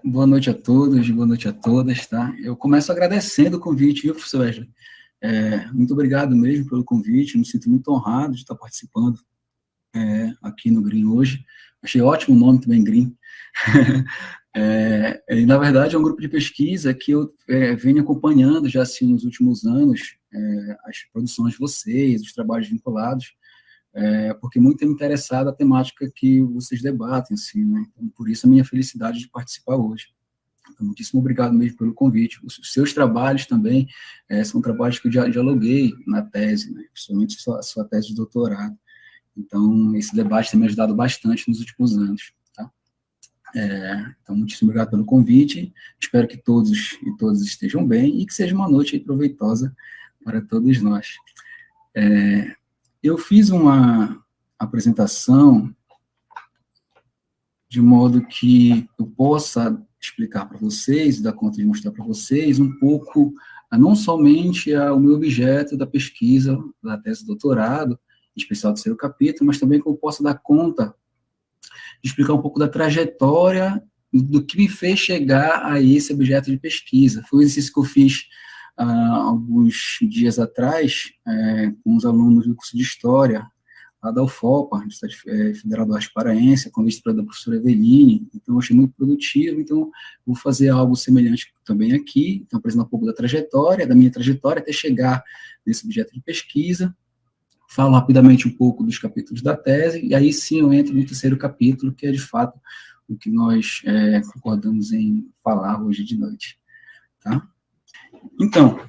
Boa noite a todos, boa noite a todas, tá? Eu começo agradecendo o convite, viu, professor Wesley? Muito obrigado mesmo pelo convite, me sinto muito honrado de estar participando aqui no Green hoje. Achei ótimo o nome também, Green. E, na verdade, é um grupo de pesquisa que eu venho acompanhando já assim, nos últimos anos, as produções de vocês, os trabalhos vinculados, porque muito me interessado a temática que vocês debatem, assim, né? Então, por isso a minha felicidade de participar hoje. Então, muitíssimo obrigado mesmo pelo convite. Os seus trabalhos também são trabalhos que eu dialoguei na tese, né? Principalmente a sua tese de doutorado. Então, esse debate tem me ajudado bastante nos últimos anos, tá? Então, muitíssimo obrigado pelo convite. Espero que todos e todas estejam bem e que seja uma noite proveitosa para todos nós. Eu fiz uma apresentação de modo que eu possa explicar para vocês, dar conta de mostrar para vocês um pouco, não somente o meu objeto da pesquisa, da tese de doutorado, em especial do terceiro capítulo, mas também que eu possa dar conta de explicar um pouco da trajetória do que me fez chegar a esse objeto de pesquisa. Foi um exercício que eu fiz alguns dias atrás com os alunos do curso de História, lá da UFOPA, Universidade Federal do Oeste Paraense, a convite da professora Eveline, então eu achei muito produtivo, então vou fazer algo semelhante também aqui, então apresentar um pouco da minha trajetória, até chegar nesse objeto de pesquisa, falo rapidamente um pouco dos capítulos da tese, e aí sim eu entro no terceiro capítulo, que é de fato o que nós concordamos em falar hoje de noite, tá? Então,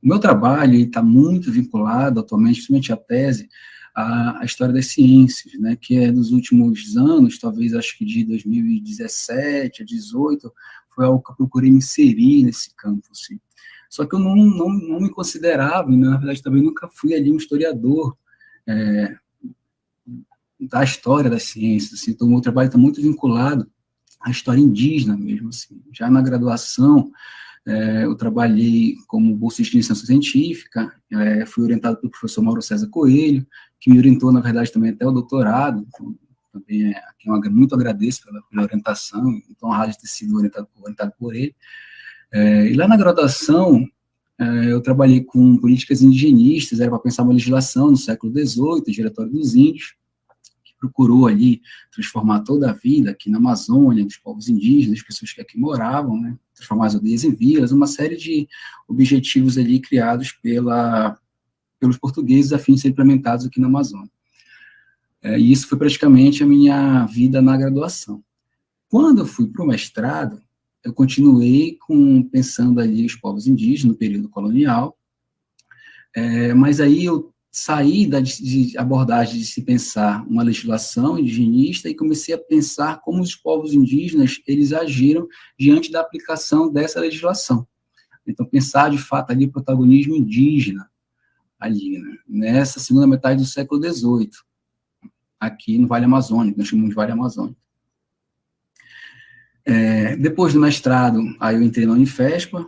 o meu trabalho está muito vinculado atualmente, principalmente a tese, à história das ciências, né, que é dos últimos anos, talvez acho que de 2017 a 2018, foi algo que eu procurei me inserir nesse campo, assim. Só que eu não me considerava, e na verdade também nunca fui ali um historiador da história das ciências, assim. Então o meu trabalho está muito vinculado à história indígena mesmo, assim. Já na graduação, eu trabalhei como bolsista de iniciação científica, fui orientado pelo professor Mauro César Coelho, que me orientou, na verdade, também até o doutorado, então, também aqui eu muito agradeço pela orientação, então a rádio ter sido orientado por ele. E lá na graduação, eu trabalhei com políticas indigenistas, era para pensar uma legislação no século XVIII, o Diretório dos Índios, que procurou ali transformar toda a vida aqui na Amazônia, dos povos indígenas, das pessoas que aqui moravam, né, transformar as aldeias em vilas, uma série de objetivos ali criados pelos portugueses a fim de ser implementados aqui na Amazônia. E isso foi praticamente a minha vida na graduação. Quando eu fui para o mestrado, eu continuei pensando ali os povos indígenas no período colonial, mas aí eu saí de abordagem de se pensar uma legislação indigenista e comecei a pensar como os povos indígenas eles agiram diante da aplicação dessa legislação. Então, pensar de fato ali o protagonismo indígena, ali, né, nessa segunda metade do século XVIII, aqui no Vale Amazônico, nós chamamos de Vale Amazônico. Depois do mestrado, aí eu entrei na Unifespa,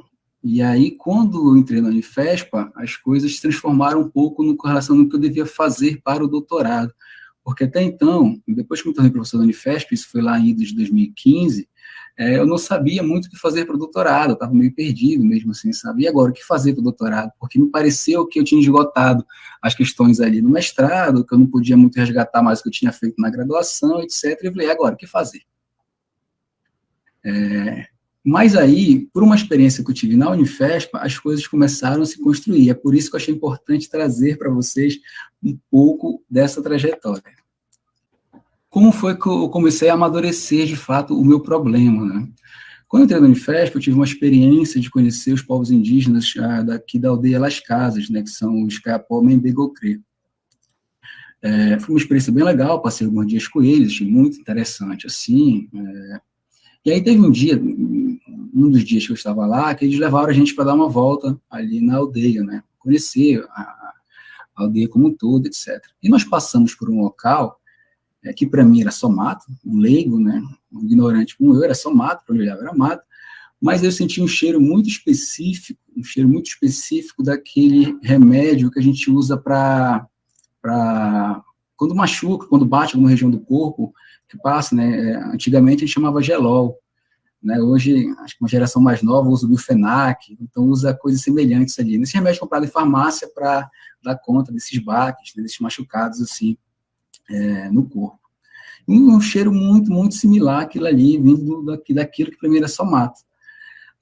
e aí, quando eu entrei na Unifespa, as coisas se transformaram um pouco com relação ao que eu devia fazer para o doutorado, porque até então, depois que eu me tornei professor da Unifesp, isso foi lá em 2015, eu não sabia muito o que fazer para o doutorado, eu estava meio perdido mesmo assim, sabe? E agora, o que fazer para o doutorado? Porque me pareceu que eu tinha esgotado as questões ali no mestrado, que eu não podia muito resgatar mais o que eu tinha feito na graduação, etc. E eu falei, agora, o que fazer? Mas aí, por uma experiência que eu tive na Unifespa, as coisas começaram a se construir. É por isso que eu achei importante trazer para vocês um pouco dessa trajetória. Como foi que eu comecei a amadurecer, de fato, o meu problema, né? Quando eu entrei na Unifespa, eu tive uma experiência de conhecer os povos indígenas daqui da aldeia Las Casas, né, que são os Kayapó Membegocré. Foi uma experiência bem legal, passei alguns dias com eles, achei muito interessante, assim. E aí teve um dos dias que eu estava lá, que eles levaram a gente para dar uma volta ali na aldeia, né? Conhecer a aldeia como um todo, etc. E nós passamos por um local que para mim era só mato, um leigo, né? Um ignorante como eu, era só mato, para onde eu olhava era mato, mas eu senti um cheiro muito específico daquele remédio que a gente usa para quando machuca, quando bate alguma região do corpo, que passa, né, antigamente a gente chamava gelol, né, hoje, acho que uma geração mais nova usa o Bifenac, então usa coisas semelhantes ali. Nesse remédio comprado em farmácia para dar conta desses baques, né, desses machucados, assim, no corpo. E um cheiro muito, muito similar àquilo ali, vindo daquilo que primeiro é só mato.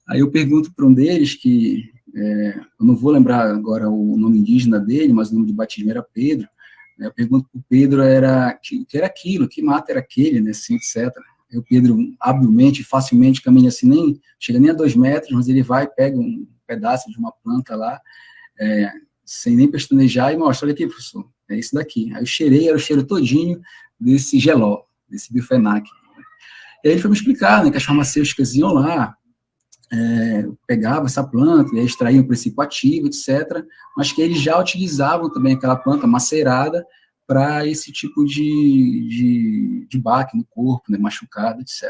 Aí eu pergunto para um deles, que eu não vou lembrar agora o nome indígena dele, mas o nome de batismo era Pedro, né, eu pergunto para o Pedro que era aquilo, que mato era aquele, né, assim, etc. Aí o Pedro, habilmente, facilmente, caminha assim, nem chega nem a 2 metros, mas ele vai, pega um pedaço de uma planta lá, sem nem pestanejar, e mostra, olha aqui, professor, é isso daqui. Aí eu cheirei, era o cheiro todinho desse geló, desse Bifenac. E aí ele foi me explicar, né, que as farmacêuticas iam lá, pegavam essa planta, e extraíam o princípio ativo, etc., mas que eles já utilizavam também aquela planta macerada para esse tipo de baque no corpo, né, machucado, etc.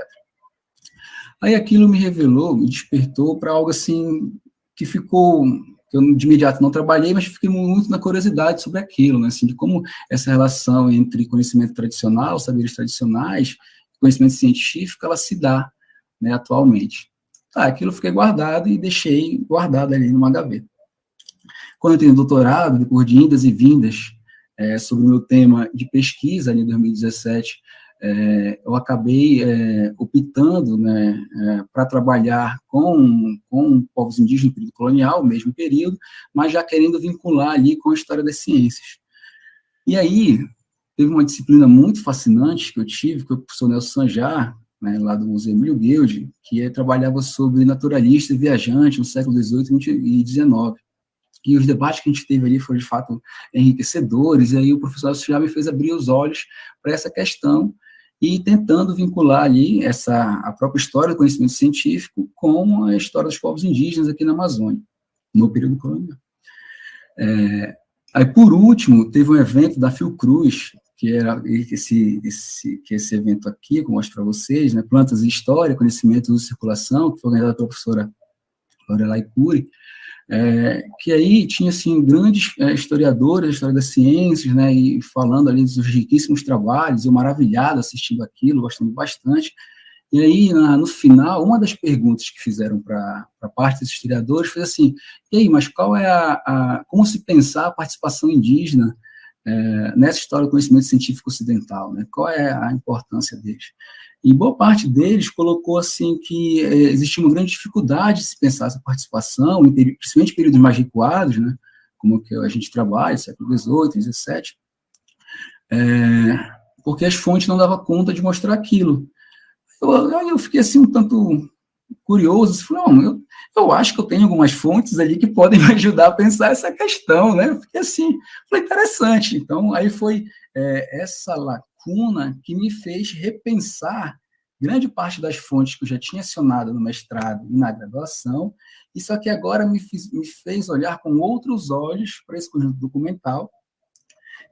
Aí aquilo me revelou, me despertou para algo assim, que ficou, que eu de imediato não trabalhei, mas fiquei muito na curiosidade sobre aquilo, né, assim, de como essa relação entre conhecimento tradicional, saberes tradicionais, conhecimento científico, ela se dá, né, atualmente. Tá, aquilo eu fiquei guardado e deixei guardado ali numa gaveta. Quando eu tenho doutorado, depois de indas e vindas sobre o meu tema de pesquisa, ali em 2017, eu acabei optando, né, para trabalhar com povos indígenas no período colonial, mesmo período, mas já querendo vincular ali com a história das ciências. E aí, teve uma disciplina muito fascinante que eu tive, que foi o professor Nelson Sanjar, né, lá do Museu Emílio Guild, que trabalhava sobre naturalista e viajante no século XVIII e XIX. E os debates que a gente teve ali foram, de fato, enriquecedores, e aí o professor Nelson Sanjar me fez abrir os olhos para essa questão e tentando vincular ali a própria história do conhecimento científico com a história dos povos indígenas aqui na Amazônia, no período colonial. Aí, por último, teve um evento da Fiocruz, que era esse evento aqui, que eu mostro para vocês, né, Plantas e História, Conhecimento e Circulação, que foi organizado pela professora Lorelai Cury, que aí tinha, assim, grandes historiadores da história das ciências, né, e falando ali dos riquíssimos trabalhos, eu maravilhado assistindo aquilo, gostando bastante. E aí, no final, uma das perguntas que fizeram para parte dos historiadores foi assim, e aí, mas qual é como se pensar a participação indígena nessa história do conhecimento científico ocidental, né? Qual é a importância deles? E boa parte deles colocou assim que existia uma grande dificuldade de se pensar essa participação, principalmente em períodos mais recuados, né? Como que a gente trabalha, século XVIII, XVII, porque as fontes não davam conta de mostrar aquilo. Eu fiquei assim um tanto curioso, falei, não, eu acho que eu tenho algumas fontes ali que podem me ajudar a pensar essa questão, né? Eu fiquei assim, foi interessante. Então, aí foi essa lacuna que me fez repensar grande parte das fontes que eu já tinha acionado no mestrado e na graduação, e só que agora me fez olhar com outros olhos para esse conjunto documental,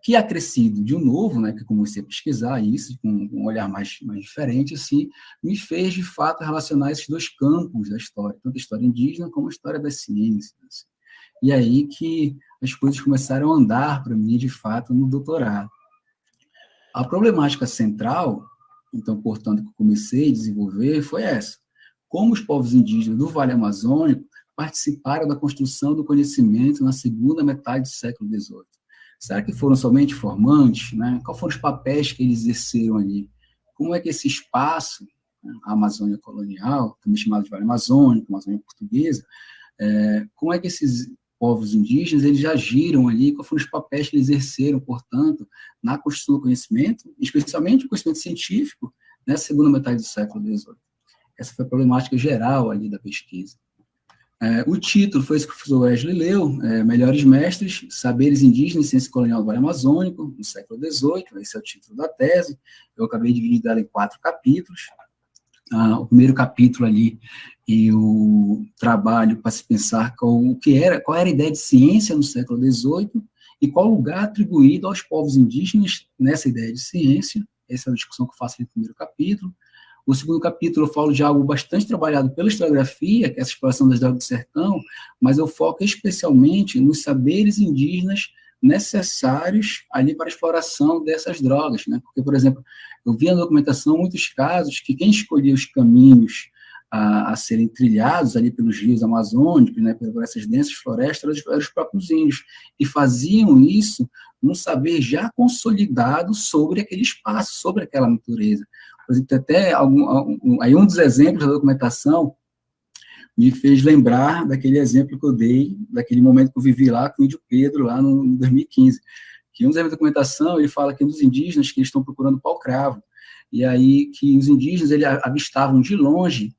que acrescido de um novo, né, que eu comecei a pesquisar isso, com um olhar mais diferente, assim, me fez, de fato, relacionar esses dois campos da história, tanto a história indígena como a história das ciências. Assim. E aí que as coisas começaram a andar para mim, de fato, no doutorado. A problemática central, então, portanto, que eu comecei a desenvolver foi essa. Como os povos indígenas do Vale Amazônico participaram da construção do conhecimento na segunda metade do século XVIII? Será que foram somente formantes? Né? Quais foram os papéis que eles exerceram ali? Como é que esse espaço, a Amazônia colonial, também chamado de Vale Amazônico, Amazônia portuguesa, como é que esses povos indígenas eles agiram ali? Quais foram os papéis que eles exerceram, portanto, na construção do conhecimento, especialmente o conhecimento científico, nessa segunda metade do século XVIII? Essa foi a problemática geral ali da pesquisa. O título foi esse que o professor Wesley leu, Melhores Mestres, Saberes Indígenas e Ciência Colonial do Vale Amazônico, no século XVIII, esse é o título da tese, eu acabei dividindo ela em 4 capítulos. O primeiro capítulo ali, e o trabalho para se pensar qual era a ideia de ciência no século XVIII, e qual o lugar atribuído aos povos indígenas nessa ideia de ciência. Essa é a discussão que eu faço no primeiro capítulo. O segundo capítulo eu falo de algo bastante trabalhado pela historiografia, que é essa exploração das drogas do sertão, mas eu foco especialmente nos saberes indígenas necessários ali para a exploração dessas drogas, né? Porque, por exemplo, eu vi na documentação muitos casos que quem escolhia os caminhos a serem trilhados ali pelos rios amazônicos, né, por essas densas florestas, eram os próprios índios, e faziam isso num saber já consolidado sobre aquele espaço, sobre aquela natureza. Por exemplo, até aí um dos exemplos da documentação me fez lembrar daquele exemplo que eu dei, daquele momento que eu vivi lá com o índio Pedro, lá no 2015, que um dos exemplos da documentação, ele fala que um dos indígenas que eles estão procurando pau-cravo, e aí que os indígenas eles avistavam de longe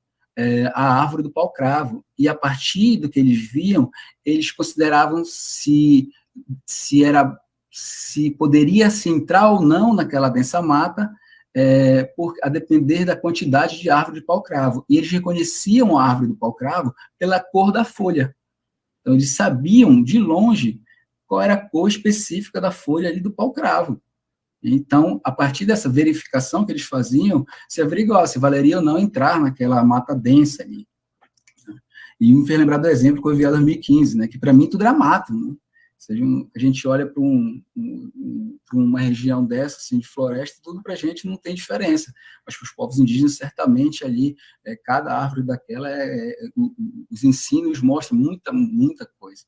a árvore do pau-cravo, e a partir do que eles viam, eles consideravam se poderia se entrar ou não naquela densa mata, a depender da quantidade de árvore de pau-cravo. E eles reconheciam a árvore do pau-cravo pela cor da folha. Então, eles sabiam, de longe, qual era a cor específica da folha ali do pau-cravo. Então, a partir dessa verificação que eles faziam, se averiguava se valeria ou não entrar naquela mata densa ali. E me fez lembrar do exemplo que eu vi em 2015, né, que para mim tudo era mato, né? Seja, a gente olha para uma região dessa, assim, de floresta, tudo para a gente não tem diferença. Mas para os povos indígenas, certamente ali, cada árvore daquela, os ensinos mostram muita coisa.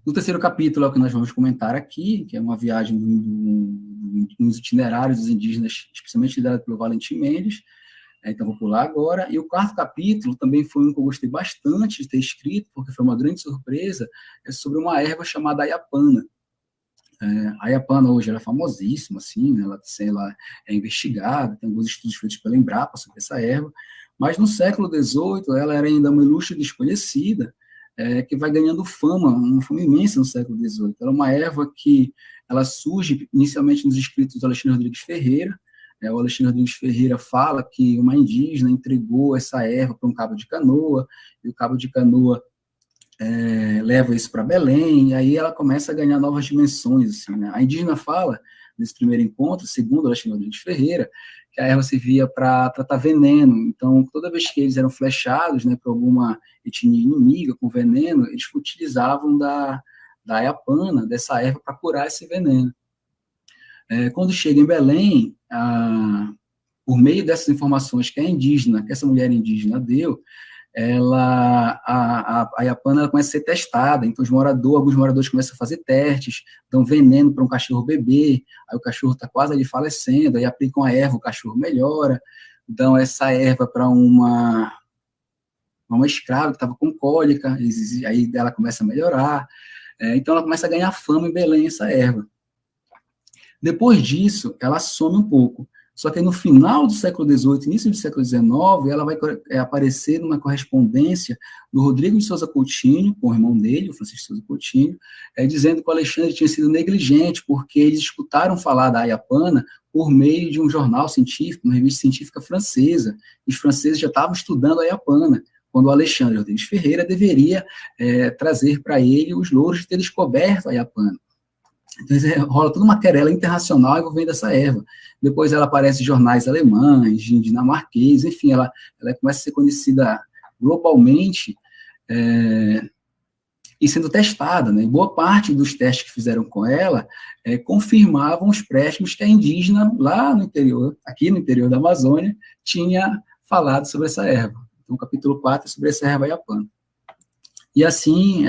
No terceiro capítulo é o que nós vamos comentar aqui, que é uma viagem nos itinerários dos indígenas, especialmente liderado pelo Valentim Mendes. Então, vou pular agora. E o quarto capítulo também foi um que eu gostei bastante de ter escrito, porque foi uma grande surpresa, é sobre uma erva chamada Ayapana. A Ayapana hoje ela é famosíssima, assim, né? Ela é investigada, tem alguns estudos feitos pela Embrapa sobre essa erva, mas no século XVIII ela era ainda uma ilustre desconhecida, que vai ganhando uma fama imensa no século XVIII. Ela é uma erva que ela surge inicialmente nos escritos do Alexandre Rodrigues Ferreira. O Alexandre Rodrigues Ferreira fala que uma indígena entregou essa erva para um cabo de canoa, e o cabo de canoa leva isso para Belém, e aí ela começa a ganhar novas dimensões. Assim, né? A indígena fala, nesse primeiro encontro, segundo Alexandre Rodrigues Ferreira, que a erva servia para tratar veneno. Então, toda vez que eles eram flechados, né, por alguma etnia inimiga com veneno, eles utilizavam da Ayapana, dessa erva, para curar esse veneno. Quando chega em Belém, por meio dessas informações que essa mulher indígena deu, a Ayapana começa a ser testada. Então, alguns moradores começam a fazer testes, dão veneno para um cachorro bebê, aí o cachorro está quase ali falecendo, aí aplicam a erva, o cachorro melhora, dão essa erva para uma escrava que estava com cólica, aí ela começa a melhorar. Então, ela começa a ganhar fama em Belém, essa erva. Depois disso, ela some um pouco. Só que no final do século XVIII, início do século XIX, ela vai aparecer numa correspondência do Rodrigo de Souza Coutinho, com o irmão dele, o Francisco de Souza Coutinho, dizendo que o Alexandre tinha sido negligente, porque eles escutaram falar da Ayapana por meio de um jornal científico, uma revista científica francesa. Os franceses já estavam estudando a Ayapana, quando o Alexandre Rodrigues Ferreira deveria trazer para ele os louros de ter descoberto a Ayapana. Então, rola toda uma querela internacional envolvendo essa erva. Depois ela aparece em jornais alemães, dinamarquês, enfim, ela começa a ser conhecida globalmente e sendo testada, né? E boa parte dos testes que fizeram com ela confirmavam os préstimos que a indígena lá no interior, aqui no interior da Amazônia, tinha falado sobre essa erva. Então, o capítulo 4 é sobre essa erva Ayapana. E assim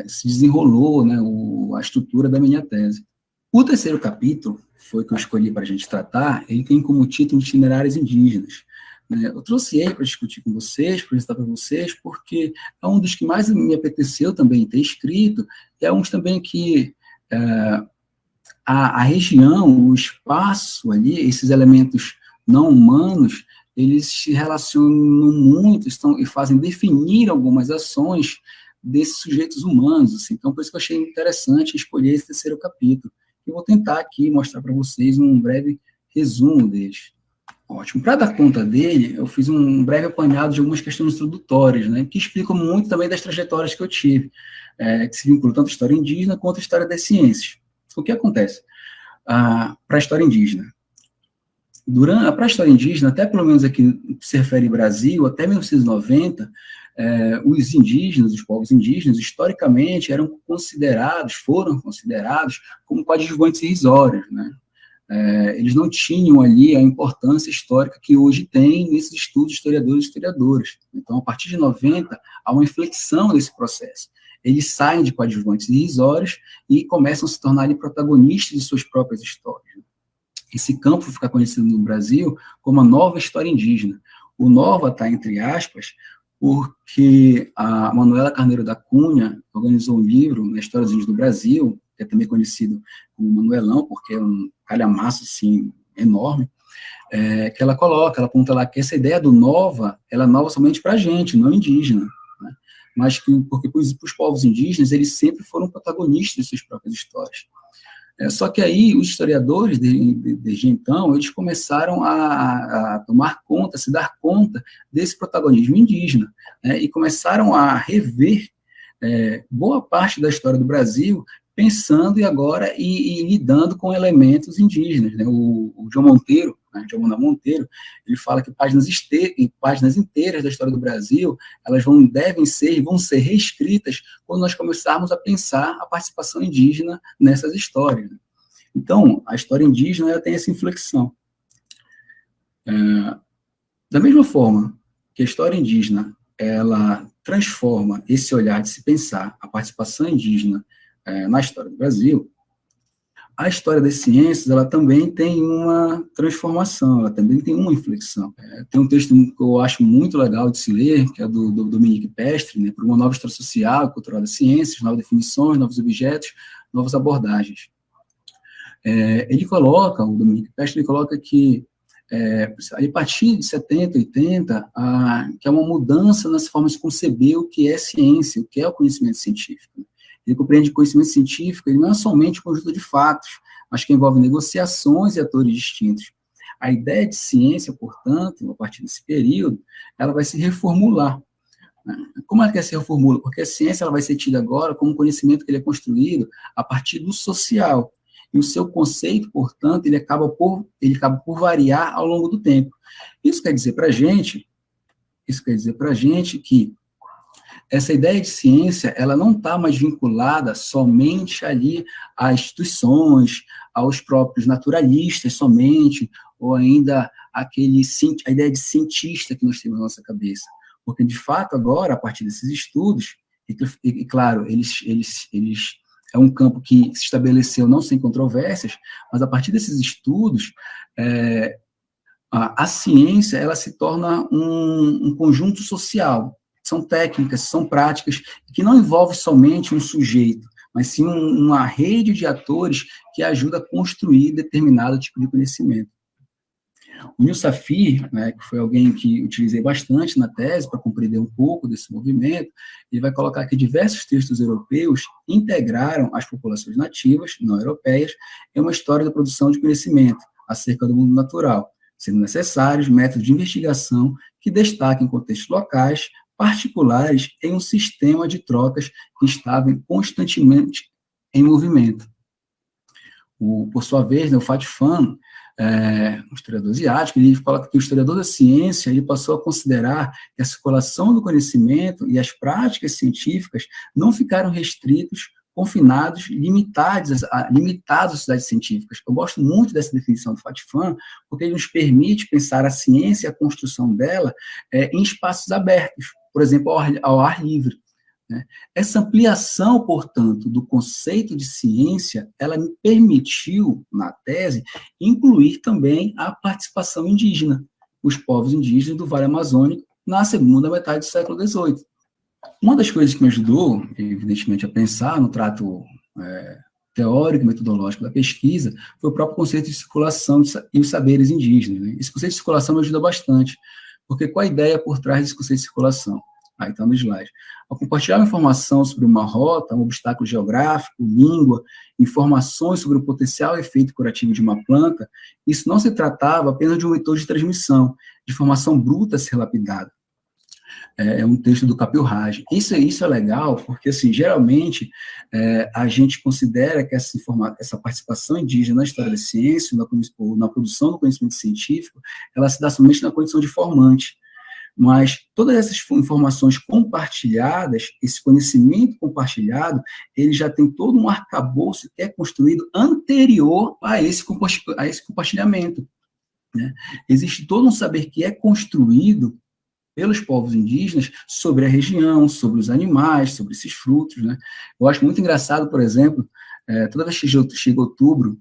se desenrolou, né, a estrutura da minha tese. O terceiro capítulo, foi que eu escolhi para a gente tratar, ele tem como título Itinerários Indígenas. Eu trouxe ele para discutir com vocês, para apresentar para vocês, porque é um dos que mais me apeteceu também ter escrito, e é um também que a região, o espaço ali, esses elementos não humanos, eles se relacionam muito e fazem definir algumas ações desses sujeitos humanos, assim. Então, por isso que eu achei interessante escolher esse terceiro capítulo. Eu vou tentar aqui mostrar para vocês um breve resumo deles. Ótimo. Para dar conta dele, eu fiz um breve apanhado de algumas questões introdutórias, né, que explicam muito também das trajetórias que eu tive, que se vinculam tanto à história indígena quanto à história das ciências. O que acontece? Para a história indígena. Para a história indígena, até pelo menos aqui se refere ao Brasil, até 1990, os indígenas, os povos indígenas, historicamente, foram considerados como coadjuvantes irrisórios, né? Eles não tinham ali a importância histórica que hoje tem nesses estudos de historiadores e historiadoras. Então, a partir de 90, há uma inflexão desse processo. Eles saem de coadjuvantes irrisórios e começam a se tornar ali, protagonistas de suas próprias histórias. Esse campo fica conhecido no Brasil como a nova história indígena. O nova está entre aspas, porque a Manuela Carneiro da Cunha organizou um livro na História dos Índios do Brasil, que é também conhecido como Manuelão, porque é um calhamaço, assim, enorme, que ela aponta lá que essa ideia do nova, ela é nova somente para a gente, não indígena, né? Mas porque para os povos indígenas, eles sempre foram protagonistas de suas próprias histórias. Só que aí os historiadores, desde então, eles começaram a tomar conta, a se dar conta desse protagonismo indígena, né, e começaram a rever boa parte da história do Brasil, pensando e lidando com elementos indígenas, né? O João Monteiro, né, João Monteiro Monteiro, ele fala que páginas inteiras da história do Brasil, elas vão ser reescritas quando nós começarmos a pensar a participação indígena nessas histórias. Então, a história indígena ela tem essa inflexão. Da mesma forma que a história indígena ela transforma esse olhar de se pensar a participação indígena na história do Brasil, a história das ciências, ela também tem uma transformação, ela também tem uma inflexão. Tem um texto que eu acho muito legal de se ler, que é do Dominique Pestre, né, para uma nova história social e cultural das ciências, novas definições, novos objetos, novas abordagens. O Dominique Pestre, ele coloca que, a partir de 70, 80, que é uma mudança nas formas de conceber o que é ciência, o que é o conhecimento científico. Ele compreende que o conhecimento científico ele não é somente um conjunto de fatos, mas que envolve negociações e atores distintos. A ideia de ciência, portanto, a partir desse período, ela vai se reformular. Como ela quer se reformula? Porque a ciência ela vai ser tida agora como um conhecimento que ele é construído a partir do social. E o seu conceito, portanto, ele acaba por variar ao longo do tempo. Isso quer dizer para a gente que essa ideia de ciência, ela não está mais vinculada somente ali a instituições, aos próprios naturalistas somente, ou ainda a ideia de cientista que nós temos na nossa cabeça. Porque, de fato, agora, a partir desses estudos, e claro, é um campo que se estabeleceu não sem controvérsias, mas a partir desses estudos, a ciência ela se torna um conjunto social. São técnicas, são práticas, que não envolvem somente um sujeito, mas sim uma rede de atores que ajuda a construir determinado tipo de conhecimento. O Nil Safir, né, que foi alguém que utilizei bastante na tese para compreender um pouco desse movimento, ele vai colocar que diversos textos europeus integraram as populações nativas, não europeias, em uma história da produção de conhecimento acerca do mundo natural, sendo necessários métodos de investigação que destaquem contextos locais, particulares em um sistema de trocas que estavam constantemente em movimento. Por sua vez, o Pham Thanh, um historiador asiático, ele coloca que o historiador da ciência ele passou a considerar que a circulação do conhecimento e as práticas científicas não ficaram restritos, confinados, limitados às sociedades científicas. Eu gosto muito dessa definição do Pham Thanh, porque ele nos permite pensar a ciência e a construção dela em espaços abertos, por exemplo, ao ar livre. Né? Essa ampliação, portanto, do conceito de ciência, ela me permitiu, na tese, incluir também a participação indígena, os povos indígenas do Vale Amazônico, na segunda metade do século XVIII. Uma das coisas que me ajudou, evidentemente, a pensar no trato teórico e metodológico da pesquisa foi o próprio conceito de circulação e os saberes indígenas. Né? Esse conceito de circulação me ajuda bastante, porque qual a ideia por trás desse conceito de circulação? Aí está no slide. Ao compartilhar informação sobre uma rota, um obstáculo geográfico, língua, informações sobre o potencial efeito curativo de uma planta, isso não se tratava apenas de um vetor de transmissão, de informação bruta a ser lapidada. É um texto do Kapil Raj. Isso é legal, porque, assim, geralmente, a gente considera que essa participação indígena na história da ciência, na produção do conhecimento científico, ela se dá somente na condição de formante. Mas todas essas informações compartilhadas, esse conhecimento compartilhado, ele já tem todo um arcabouço que é construído anterior a esse compartilhamento, né? Existe todo um saber que é construído pelos povos indígenas sobre a região, sobre os animais, sobre esses frutos, né? Eu acho muito engraçado, por exemplo, toda vez que chega outubro,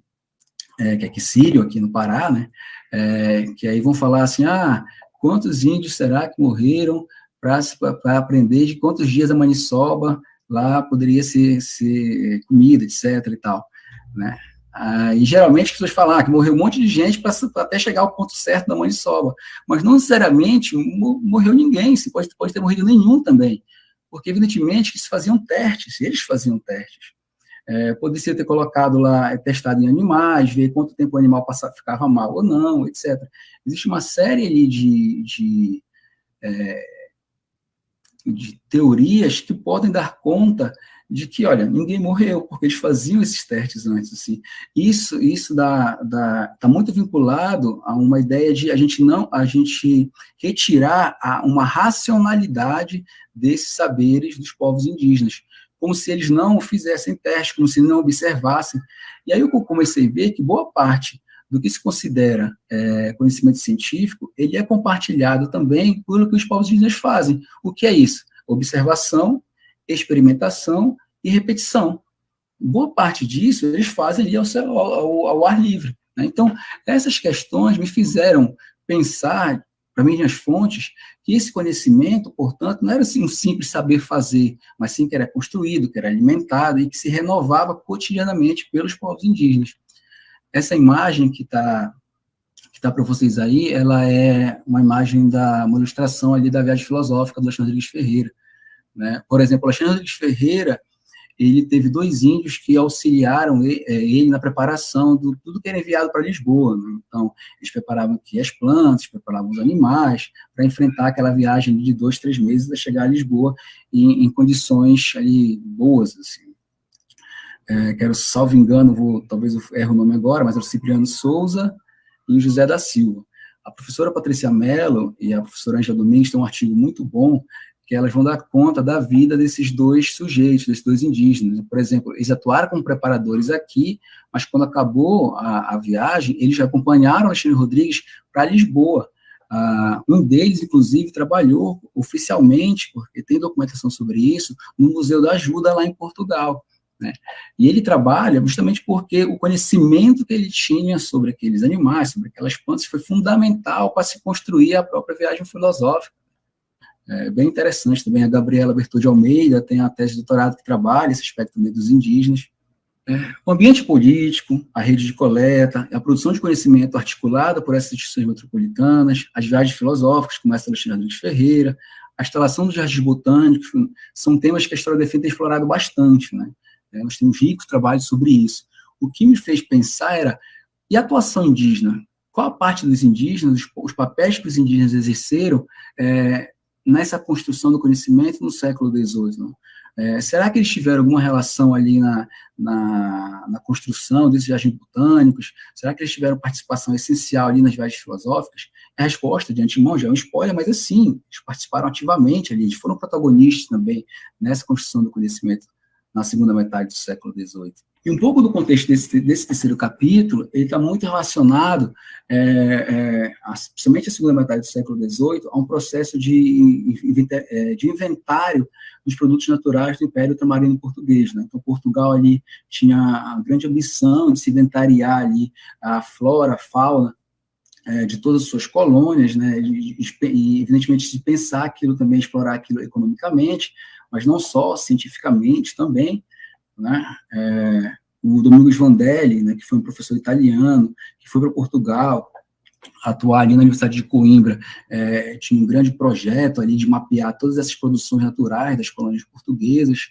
que é Quicírio, aqui no Pará, né? Que aí vão falar assim, quantos índios será que morreram para aprender de quantos dias a maniçoba lá poderia ser comida, etc. e tal, né? E geralmente as pessoas falam que morreu um monte de gente para até chegar ao ponto certo da maniçoba, mas não necessariamente morreu ninguém, se pode ter morrido nenhum também, porque evidentemente que se faziam testes, eles faziam testes. Poderia ter colocado lá, testado em animais, ver quanto tempo o animal ficava mal ou não, etc. Existe uma série ali de teorias que podem dar conta de que, olha, ninguém morreu, porque eles faziam esses testes antes, assim. Isso está muito vinculado a uma ideia de a gente retirar uma racionalidade desses saberes dos povos indígenas, como se eles não fizessem teste, como se não observassem. E aí eu comecei a ver que boa parte do que se considera conhecimento científico, ele é compartilhado também pelo que os povos indígenas fazem. O que é isso? Observação, experimentação e repetição. Boa parte disso eles fazem ali ao ar livre, né? Então, essas questões me fizeram pensar, para minhas fontes, que esse conhecimento, portanto, não era assim, um simples saber fazer, mas sim que era construído, que era alimentado e que se renovava cotidianamente pelos povos indígenas. Essa imagem que está para vocês aí, ela é uma imagem uma ilustração ali da viagem filosófica do Alexandre Rodrigues Ferreira, né? Por exemplo, o Alexandre Rodrigues Ferreira, ele teve 2 índios que auxiliaram ele na preparação de tudo que era enviado para Lisboa, né? Então, eles preparavam aqui as plantas, preparavam os animais, para enfrentar aquela viagem de 2, 3 meses a chegar a Lisboa em condições ali boas, assim. Quero, salvo engano, talvez eu erre o nome agora, mas era o Cipriano Souza e o José da Silva. A professora Patrícia Mello e a professora Ângela Domingues têm um artigo muito bom, que elas vão dar conta da vida desses 2 sujeitos, desses 2 indígenas. Por exemplo, eles atuaram como preparadores aqui, mas quando acabou a viagem, eles acompanharam Alexandre Rodrigues para Lisboa. Um deles, inclusive, trabalhou oficialmente, porque tem documentação sobre isso, no Museu da Ajuda, lá em Portugal, né? E ele trabalha justamente porque o conhecimento que ele tinha sobre aqueles animais, sobre aquelas plantas, foi fundamental para se construir a própria viagem filosófica. Bem interessante também. A Gabriela Bertol de Almeida tem a tese de doutorado que trabalha esse aspecto também dos indígenas. O ambiente político, a rede de coleta, a produção de conhecimento articulada por essas instituições metropolitanas, as viagens filosóficas, como essa do Alexandre Rodrigues Ferreira, a instalação dos jardins botânicos, são temas que a história defende tem explorado bastante, né? Nós temos ricos trabalhos sobre isso. O que me fez pensar era, e a atuação indígena? Qual a parte dos indígenas, os papéis que os indígenas exerceram nessa construção do conhecimento no século XVIII? Será que eles tiveram alguma relação ali na construção desses jardins botânicos? Será que eles tiveram participação essencial ali nas viagens filosóficas? A resposta, de antemão, já é um spoiler, mas assim, eles participaram ativamente ali, eles foram protagonistas também nessa construção do conhecimento na segunda metade do século XVIII. E um pouco do contexto desse terceiro capítulo, ele está muito relacionado, principalmente a segunda metade do século XVIII, a um processo de inventário dos produtos naturais do Império Ultramarino Português, né? Então, Portugal ali tinha a grande ambição de se inventariar ali a flora, a fauna, de todas as suas colônias, né? E, evidentemente, de pensar aquilo também, explorar aquilo economicamente, mas não só, cientificamente também, né? O Domingos Vandelli, né, que foi um professor italiano, que foi para Portugal, atuar ali na Universidade de Coimbra, tinha um grande projeto ali de mapear todas essas produções naturais das colônias portuguesas.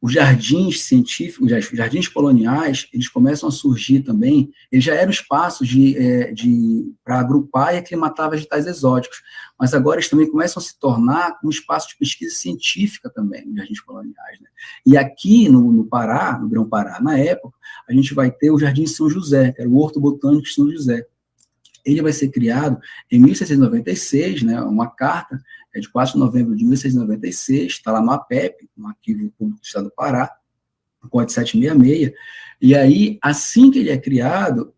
Os jardins científicos, os jardins coloniais, eles começam a surgir também, eles já eram espaços para agrupar e aclimatar vegetais exóticos, mas agora eles também começam a se tornar um espaço de pesquisa científica também, os jardins coloniais, né? E aqui no Pará, no Grão-Pará, na época, a gente vai ter o Jardim São José, que era o Horto Botânico de São José. ele vai ser criado em 1696, né, uma carta de 4 de novembro de 1696, está lá no APEP, no Arquivo Público do Estado do Pará, código 766, e aí, assim que ele é criado,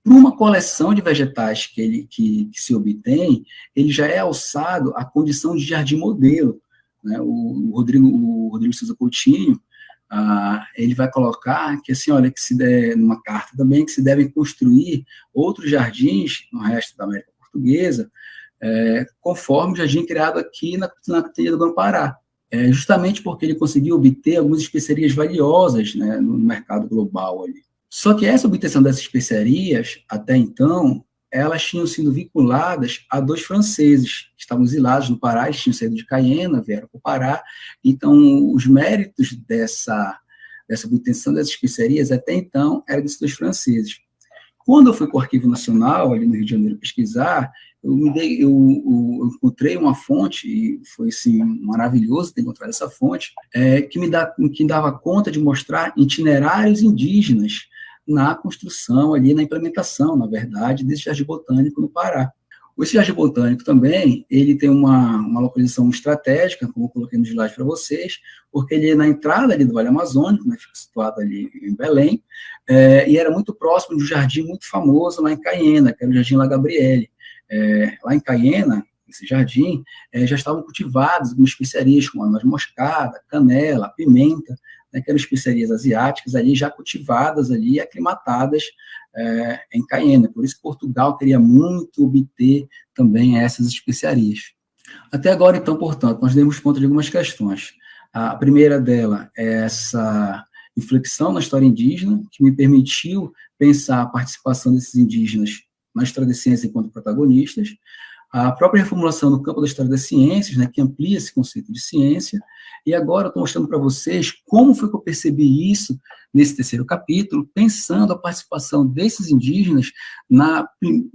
para uma coleção de vegetais que se obtém, ele já é alçado à condição de jardim modelo, né? O Rodrigo Souza Coutinho, ele vai colocar que, assim, olha, que se der, numa carta também, que se devem construir outros jardins no resto da América Portuguesa, conforme o jardim criado aqui na trilha do Grão-Pará. Justamente porque ele conseguiu obter algumas especiarias valiosas, né, no mercado global ali. Só que essa obtenção dessas especiarias, até então, elas tinham sido vinculadas a 2 franceses, que estavam exilados no Pará, eles tinham saído de Caiena, vieram para o Pará, então os méritos dessa obtenção dessas especiarias, até então, eram desses 2 franceses. Quando eu fui para o Arquivo Nacional, ali no Rio de Janeiro, pesquisar, eu encontrei uma fonte, e foi assim, maravilhoso ter encontrado essa fonte, que dava conta de mostrar itinerários indígenas na construção, ali na implementação, na verdade, desse jardim botânico no Pará. Esse jardim botânico também, ele tem uma localização estratégica, como eu coloquei no slide para vocês, porque ele é na entrada ali do Vale Amazônico, né, fica situado ali em Belém, e era muito próximo de um jardim muito famoso lá em Caiena, que era o Jardim La Gabriele. Lá em Caiena, esse jardim, já estavam cultivadas algumas especiarias, como a noz moscada, canela, pimenta, né, que eram especiarias asiáticas ali, já cultivadas ali, aclimatadas em Caiena. Por isso que Portugal queria muito obter também essas especiarias. Até agora, então, portanto, nós demos conta de algumas questões. A primeira dela é essa inflexão na história indígena, que me permitiu pensar a participação desses indígenas na história das ciências enquanto protagonistas, a própria reformulação no campo da história das ciências, né, que amplia esse conceito de ciência, e agora estou mostrando para vocês como foi que eu percebi isso nesse terceiro capítulo, pensando a participação desses indígenas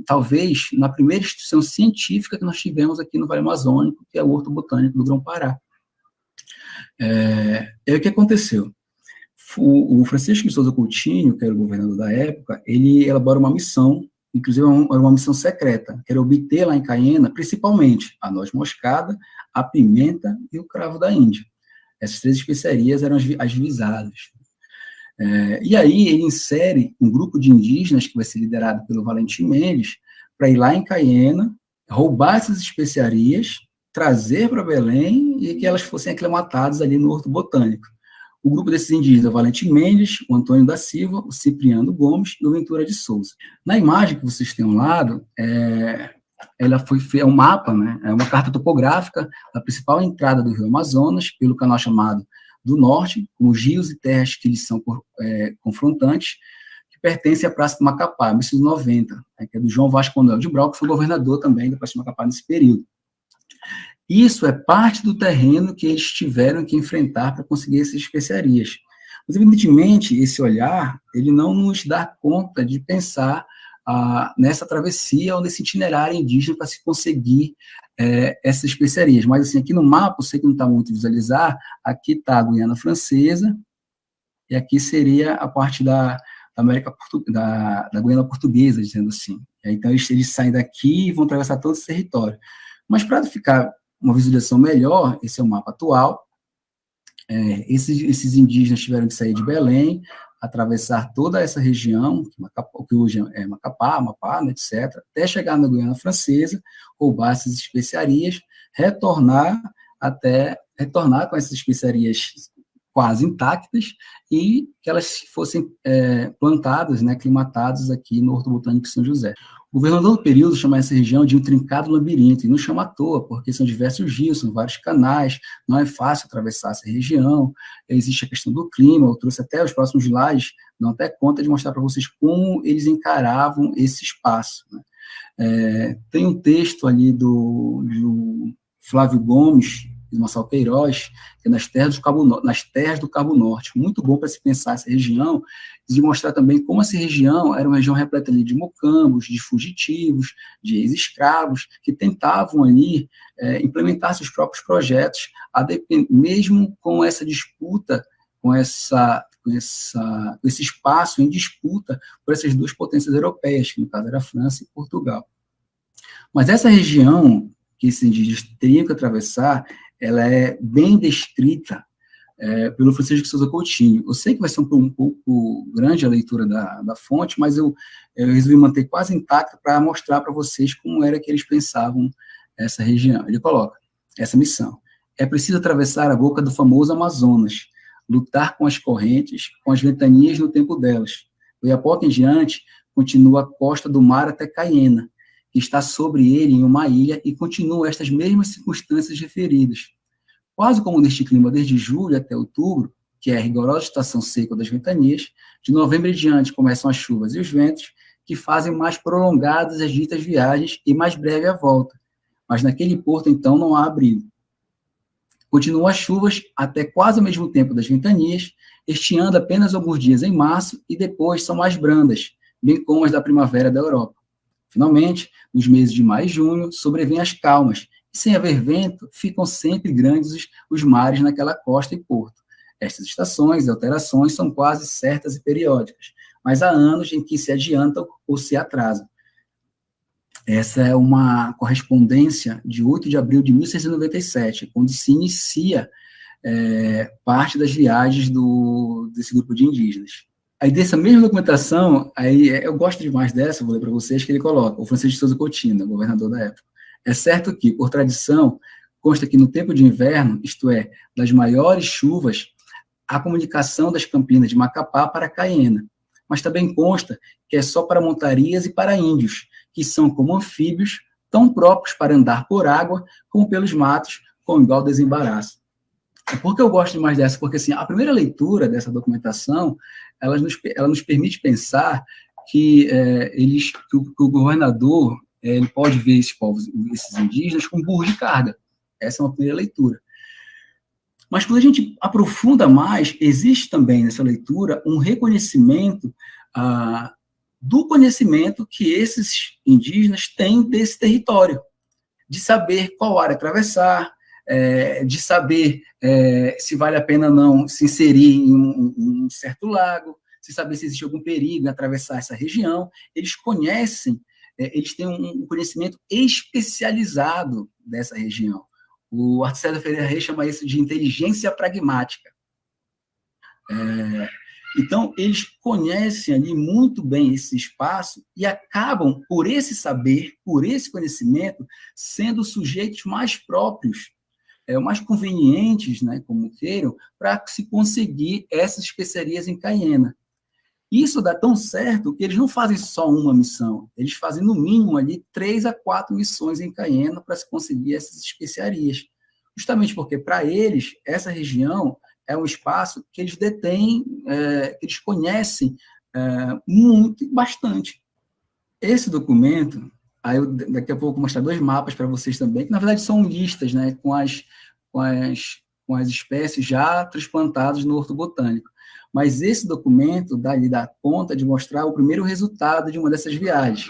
talvez na primeira instituição científica que nós tivemos aqui no Vale Amazônico, que é o Horto Botânico do Grão-Pará. O que aconteceu? O Francisco de Souza Coutinho, que era o governador da época, ele elabora uma missão, inclusive era uma missão secreta, que era obter lá em Caiena, principalmente, a noz moscada, a pimenta e o cravo da Índia. Essas 3 especiarias eram as visadas. E aí ele insere um grupo de indígenas, que vai ser liderado pelo Valentim Mendes, para ir lá em Caiena, roubar essas especiarias, trazer para Belém e que elas fossem aclimatadas ali no Horto Botânico. O grupo desses indígenas, o Valentim Mendes, o Antônio da Silva, o Cipriano Gomes e o Ventura de Souza. Na imagem que vocês têm ao lado, é um mapa, né? É uma carta topográfica da principal entrada do Rio Amazonas, pelo canal chamado do Norte, com os rios e terras que eles são confrontantes, que pertence à Praça do Macapá, 1990, né, que é do João Vasco Manuel de Brau, que foi governador também da Praça do Macapá nesse período. Isso é parte do terreno que eles tiveram que enfrentar para conseguir essas especiarias. Mas, evidentemente, esse olhar, ele não nos dá conta de pensar nessa travessia ou nesse itinerário indígena para se conseguir essas especiarias. Mas, assim, aqui no mapa, eu sei que não está muito visualizar, aqui está a Guiana Francesa, e aqui seria a parte da Guiana Portuguesa, dizendo assim. Então, eles saem daqui e vão atravessar todo esse território. Mas, para ficar uma visualização melhor, esse é o mapa atual. Esses indígenas tiveram que sair de Belém, atravessar toda essa região, que hoje é Macapá, Amapá, né, etc., até chegar na Guiana Francesa, roubar essas especiarias, retornar com essas especiarias quase intactas e que elas fossem plantadas, né, aclimatadas aqui no Horto Botânico de São José. O governador do período chama essa região de um trincado labirinto, e não chama à toa, porque são diversos rios, são vários canais, não é fácil atravessar essa região, existe a questão do clima, eu trouxe até os próximos slides, dão até conta de mostrar para vocês como eles encaravam esse espaço, né? Tem um texto ali do Flávio Gomes, de Marçal Queiroz, que é nas terras do Cabo Norte, muito bom para se pensar essa região, e de mostrar também como essa região era uma região repleta ali de mocambos, de fugitivos, de ex-escravos, que tentavam ali implementar seus próprios projetos, mesmo com essa disputa, com esse espaço em disputa por essas duas potências europeias, que no caso era a França e Portugal. Mas essa região que esses indígenas teriam que atravessar, ela é bem descrita pelo Francisco de Souza Coutinho. Eu sei que vai ser um pouco grande a leitura da fonte, mas eu resolvi manter quase intacta para mostrar para vocês como era que eles pensavam essa região. Ele coloca essa missão: é preciso atravessar a boca do famoso Amazonas, lutar com as correntes, com as ventanias no tempo delas. Do Iapoca em diante, continua a costa do mar até Caiena, que está sobre ele em uma ilha, e continuam estas mesmas circunstâncias referidas. Quase como neste clima desde julho até outubro, que é a rigorosa estação seca das ventanias, de novembro em diante começam as chuvas e os ventos, que fazem mais prolongadas as ditas viagens e mais breve a volta. Mas naquele porto, então, não há abrigo. Continuam as chuvas até quase ao mesmo tempo das ventanias, estiando apenas alguns dias em março, e depois são mais brandas, bem como as da primavera da Europa. Finalmente, nos meses de maio e junho, sobrevêm as calmas, e sem haver vento, ficam sempre grandes os mares naquela costa e porto. Estas estações e alterações são quase certas e periódicas, mas há anos em que se adiantam ou se atrasam. Essa é uma correspondência de 8 de abril de 1697, onde se inicia parte das viagens desse grupo de indígenas. Aí, dessa mesma documentação, eu gosto demais dessa, vou ler para vocês, que ele coloca, o Francisco de Souza Coutinho, governador da época. É certo que, por tradição, consta que no tempo de inverno, isto é, das maiores chuvas, a comunicação das Campinas de Macapá para Caiena, mas também consta que é só para montarias e para índios, que são como anfíbios, tão próprios para andar por água como pelos matos, com igual desembaraço. Por que eu gosto mais dessa? Porque, assim, a primeira leitura dessa documentação, ela nos permite pensar que, o governador ele pode ver esses povos, esses indígenas, como burros de carga. Essa é uma primeira leitura. Mas quando a gente aprofunda mais, existe também nessa leitura um reconhecimento do conhecimento que esses indígenas têm desse território, de saber qual área atravessar, de saber se vale a pena não se inserir em um certo lago, se saber se existe algum perigo em atravessar essa região. Eles conhecem, eles têm um conhecimento especializado dessa região. O Arthur César Ferreira Reis chama isso de inteligência pragmática. Então, eles conhecem ali muito bem esse espaço e acabam, por esse saber, por esse conhecimento, sendo sujeitos mais próprios, mais convenientes, né, como queiram, para se conseguir essas especiarias em Caiena. Isso dá tão certo que eles não fazem só uma missão, eles fazem, no mínimo, ali 3 a 4 missões em Caiena para se conseguir essas especiarias. Justamente porque, para eles, essa região é um espaço que eles detêm, que eles conhecem muito, bastante. Esse documento, aí eu daqui a pouco vou mostrar 2 mapas para vocês também, que na verdade são listas, né, com as espécies já transplantadas no horto botânico. Mas esse documento dá conta de mostrar o primeiro resultado de uma dessas viagens,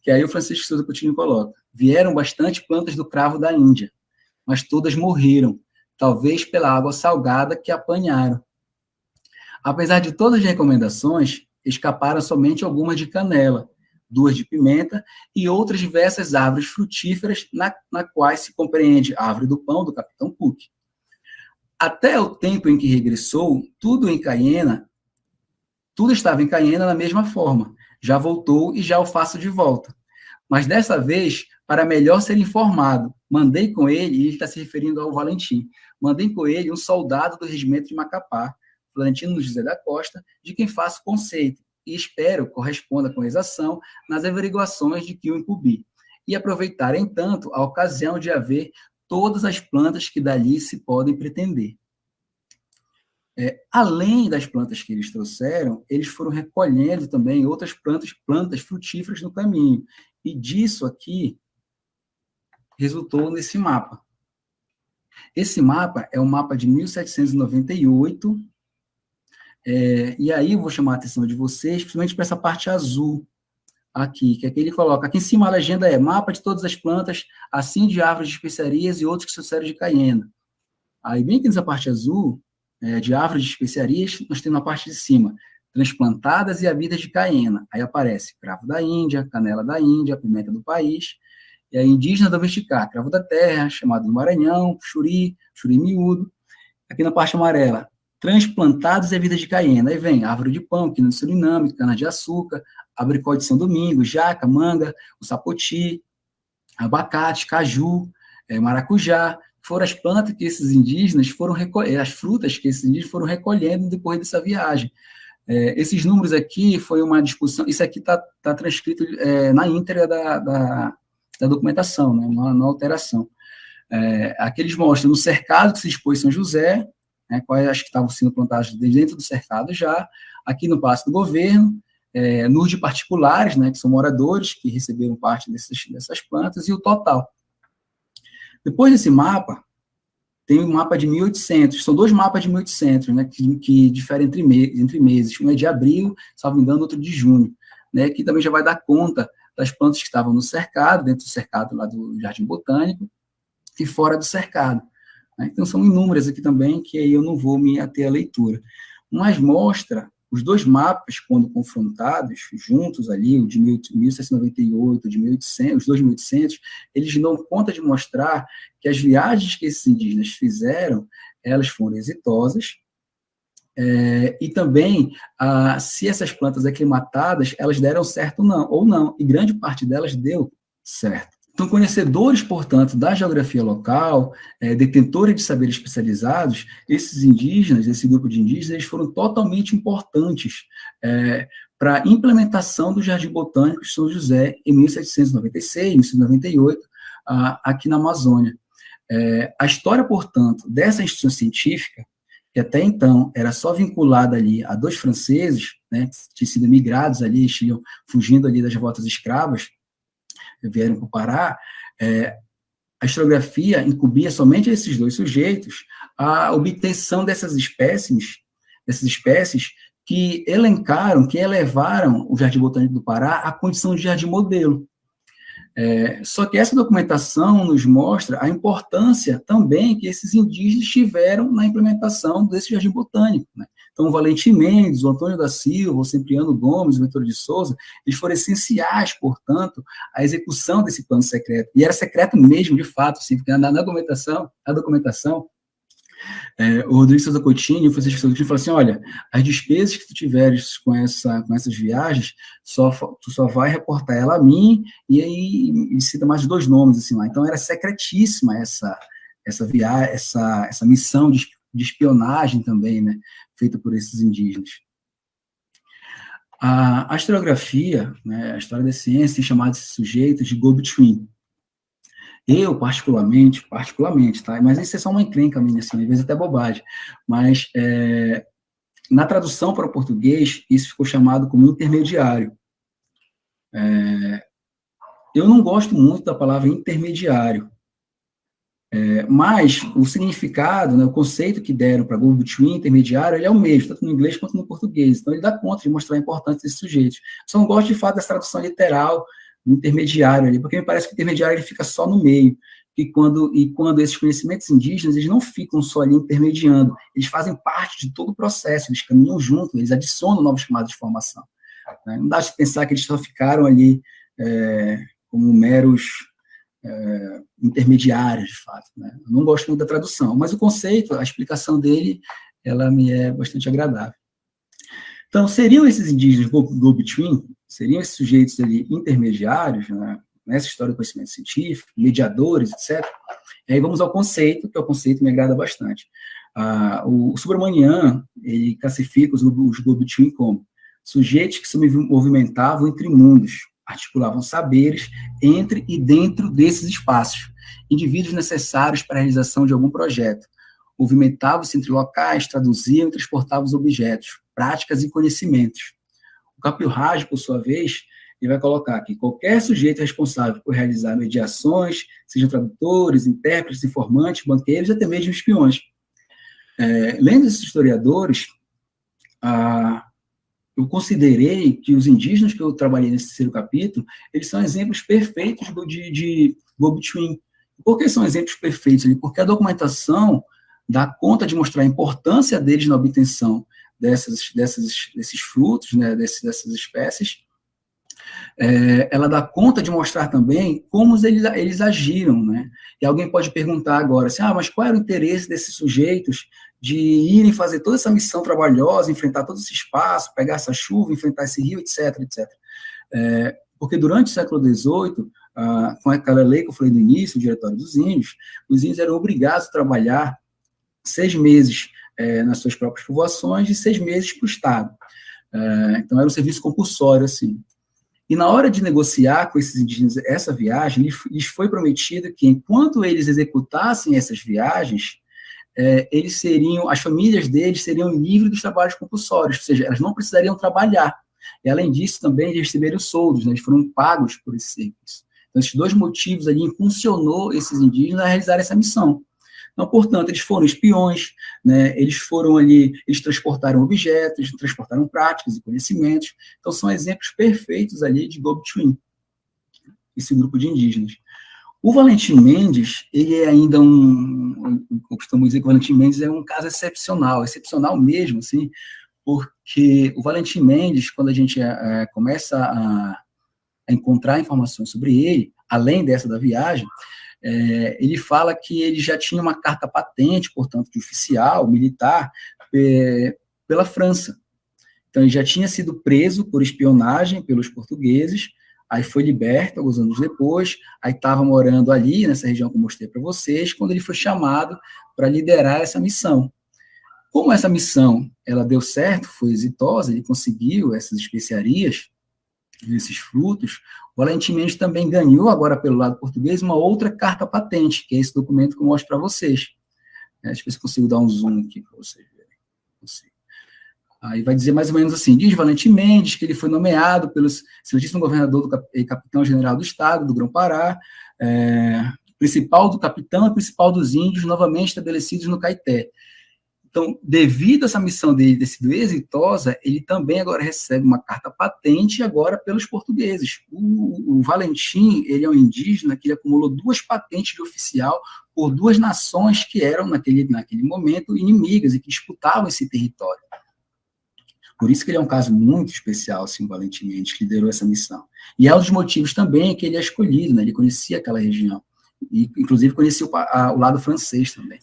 que aí o Francisco Souza Coutinho coloca: vieram bastante plantas do cravo da Índia, mas todas morreram, talvez pela água salgada que apanharam. Apesar de todas as recomendações, escaparam somente algumas de canela, 2 de pimenta e outras diversas árvores frutíferas, na quais se compreende a árvore do pão, do capitão Cook. Até o tempo em que regressou, tudo estava em Caiena da mesma forma. Já voltou e já o faço de volta. Mas dessa vez, para melhor ser informado, mandei com ele, e ele está se referindo ao Valentim, mandei com ele um soldado do regimento de Macapá, Florentino José da Costa, de quem faço conceito, e espero corresponda com exação nas averiguações de que o incumbi, e aproveitar, entanto, a ocasião de haver todas as plantas que dali se podem pretender. Além das plantas que eles trouxeram, eles foram recolhendo também outras plantas frutíferas no caminho, e disso aqui resultou nesse mapa. Esse mapa é um mapa de 1798, e aí eu vou chamar a atenção de vocês, principalmente para essa parte azul aqui, que aqui ele coloca, aqui em cima a legenda é mapa de todas as plantas, assim de árvores de especiarias e outros que trouxeram de Caiena. Aí, bem aqui nessa parte azul, de árvores de especiarias, nós temos na parte de cima, transplantadas e havidas de Caena. Aí aparece cravo da Índia, canela da Índia, pimenta do país, e aí indígena domesticar, cravo da terra, chamado do Maranhão, churi miúdo. Aqui na parte amarela, transplantados e havidas de Caena. Aí vem árvore de pão, quina do Suriname, cana-de-açúcar, abricó de São Domingos, jaca, manga, o sapoti, abacate, caju, maracujá. Foram as plantas que esses indígenas foram recolhendo, as frutas que esses indígenas foram recolhendo depois dessa viagem. Esses números aqui foi uma discussão, isso aqui está transcrito na íntegra da documentação, né, na alteração. Aqui eles mostram no cercado que se dispôs São José, quais as que estavam sendo plantadas dentro do cercado já, aqui no Palácio do Governo, nos de particulares, né, que são moradores que receberam parte dessas plantas, e o total. Depois desse mapa, tem um mapa de 1800, são 2 mapas de 1800, né, que diferem entre meses, um é de abril, salvo engano, outro de junho, né, que também já vai dar conta das plantas que estavam no cercado, dentro do cercado lá do Jardim Botânico, e fora do cercado. Né? Então, são inúmeras aqui também, que aí eu não vou me ater à leitura. Mas mostra os 2 mapas, quando confrontados, juntos ali, o de 1798, de 1800, os 2 de 1800, eles dão conta de mostrar que as viagens que esses indígenas fizeram, elas foram exitosas, e também, se essas plantas aclimatadas, elas deram certo ou não, e grande parte delas deu certo. Então, conhecedores, portanto, da geografia local, detentores de saberes especializados, esses indígenas, esse grupo de indígenas, eles foram totalmente importantes para a implementação do Jardim Botânico de São José em 1796, 1798, aqui na Amazônia. A história, portanto, dessa instituição científica, que até então era só vinculada ali a 2 franceses, né, que tinham sido migrados ali, tinham fugindo ali das revoltas escravas, vieram para o Pará, a historiografia incumbia somente a esses 2 sujeitos a obtenção dessas espécies que elencaram, que elevaram o Jardim Botânico do Pará à condição de jardim modelo. Só que essa documentação nos mostra a importância também que esses indígenas tiveram na implementação desse jardim botânico, né? Então, o Valentim Mendes, o Antônio da Silva, o Cipriano Gomes, o Ventura de Souza, eles foram essenciais, portanto, à execução desse plano secreto. E era secreto mesmo, de fato, assim, porque na documentação, o Rodrigo Souza Coutinho, o Francisco Souza Coutinho, falou assim, olha, as despesas que tu tiveres com essas viagens, tu só vai reportar ela a mim, e aí ele cita mais 2 nomes, assim, lá. Então, era secretíssima essa missão de espionagem também, né, feita por esses indígenas. A historiografia, né, a história da ciência, tem chamado esses sujeitos de go-between. Eu, particularmente, tá? Mas isso é só uma encrenca minha, assim, às vezes até bobagem, mas na tradução para o português, isso ficou chamado como intermediário. Eu não gosto muito da palavra intermediário, mas o significado, né, o conceito que deram para go-between, intermediário, ele é o mesmo, tanto no inglês quanto no português. Então, ele dá conta de mostrar a importância desses sujeitos. Só não gosto, de fato, dessa tradução literal, do intermediário ali, porque me parece que o intermediário ele fica só no meio. E quando esses conhecimentos indígenas, eles não ficam só ali intermediando, eles fazem parte de todo o processo, eles caminham junto, eles adicionam novas camadas de formação. Né? Não dá de pensar que eles só ficaram ali como meros intermediários, de fato. Né? Eu não gosto muito da tradução, mas o conceito, a explicação dele, ela me é bastante agradável. Então, seriam esses indígenas go-between, seriam esses sujeitos ali intermediários, né, nessa história do conhecimento científico, mediadores, etc. E aí vamos ao conceito, que é o conceito que me agrada bastante. O Subramanian, ele classifica os go-between como sujeitos que se movimentavam entre mundos, articulavam saberes entre e dentro desses espaços, indivíduos necessários para a realização de algum projeto, movimentavam-se entre locais, traduziam e transportavam os objetos, práticas e conhecimentos. O Kapil-Raj, por sua vez, ele vai colocar que qualquer sujeito responsável por realizar mediações, sejam tradutores, intérpretes, informantes, banqueiros, até mesmo espiões. Lendo esses historiadores, eu considerei que os indígenas que eu trabalhei nesse terceiro capítulo, eles são exemplos perfeitos de go-between. Por que são exemplos perfeitos? Porque a documentação dá conta de mostrar a importância deles na obtenção desses frutos, né, dessas espécies. Ela dá conta de mostrar também como eles agiram, né? E alguém pode perguntar agora, assim, mas qual era o interesse desses sujeitos de irem fazer toda essa missão trabalhosa, enfrentar todo esse espaço, pegar essa chuva, enfrentar esse rio, etc, etc. Porque durante o século XVIII, com aquela lei que eu falei no início, o Diretório dos Índios, os índios eram obrigados a trabalhar 6 meses nas suas próprias povoações e 6 meses para o Estado. Então, era um serviço compulsório, assim. E na hora de negociar com esses indígenas essa viagem, lhes foi prometido que, enquanto eles executassem essas viagens, as famílias deles seriam livres dos trabalhos compulsórios, ou seja, elas não precisariam trabalhar. E, além disso, também eles receberam soldos, né, eles foram pagos por esse serviço. Então, esses 2 motivos ali impulsionou esses indígenas a realizar essa missão. Então, portanto, eles foram espiões, né, eles foram ali, eles transportaram objetos, transportaram práticas e conhecimentos. Então, são exemplos perfeitos ali de go-between, esse grupo de indígenas. O Valentim Mendes, ele é ainda eu costumo dizer que o Valentim Mendes é um caso excepcional mesmo, assim, porque o Valentim Mendes, quando a gente começa a encontrar informações sobre ele, além dessa da viagem, ele fala que ele já tinha uma carta patente, portanto, de oficial, militar, pela França. Então, ele já tinha sido preso por espionagem pelos portugueses, aí foi liberto alguns anos depois, aí estava morando ali, nessa região que eu mostrei para vocês, quando ele foi chamado para liderar essa missão. Como essa missão ela deu certo, foi exitosa, ele conseguiu essas especiarias, esses frutos, o Valentim Mendes também ganhou, agora pelo lado português, uma outra carta patente, que é esse documento que eu mostro para vocês. Deixa eu ver se consigo dar um zoom aqui para vocês verem. Aí vai dizer mais ou menos assim, diz Valentim Mendes que ele foi nomeado pelo excelentíssimo governador e capitão-general do Estado, do Grão-Pará, principal do capitão e principal dos índios novamente estabelecidos no Caeté. Então, devido a essa missão dele ter sido exitosa, ele também agora recebe uma carta patente agora pelos portugueses. O Valentim, ele é um indígena que ele acumulou 2 patentes de oficial por 2 nações que eram, naquele momento, inimigas e que disputavam esse território. Por isso que ele é um caso muito especial, assim, o Valentim Mendes, que liderou essa missão. E é um dos motivos também que ele é escolhido, né? Ele conhecia aquela região, e inclusive conhecia o lado francês também.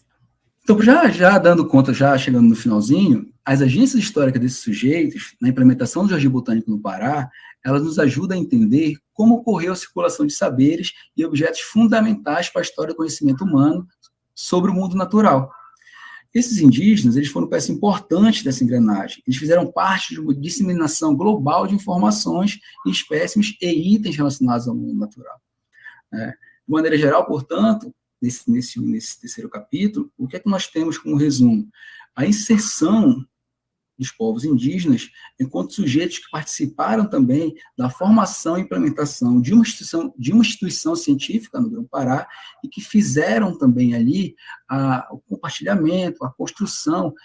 Então, já dando conta, já chegando no finalzinho, as agências históricas desses sujeitos, na implementação do Jardim Botânico no Pará, elas nos ajudam a entender como ocorreu a circulação de saberes e objetos fundamentais para a história do conhecimento humano sobre o mundo natural. Esses indígenas, eles foram peça importante dessa engrenagem. Eles fizeram parte de uma disseminação global de informações, espécimes e itens relacionados ao mundo natural. De maneira geral, portanto, nesse terceiro capítulo, o que é que nós temos como resumo? A inserção dos povos indígenas enquanto sujeitos que participaram também da formação e implementação de uma instituição científica no Grão-Pará e que fizeram também ali o compartilhamento, a construção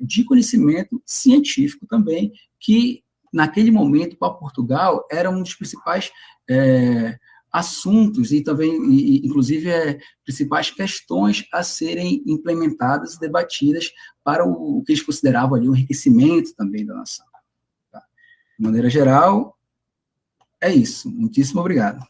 de conhecimento científico também, que naquele momento para Portugal era um dos principais assuntos e também, inclusive, principais questões a serem implementadas e debatidas para o que eles consideravam ali um enriquecimento também da nação. Tá? De maneira geral, é isso. Muitíssimo obrigado.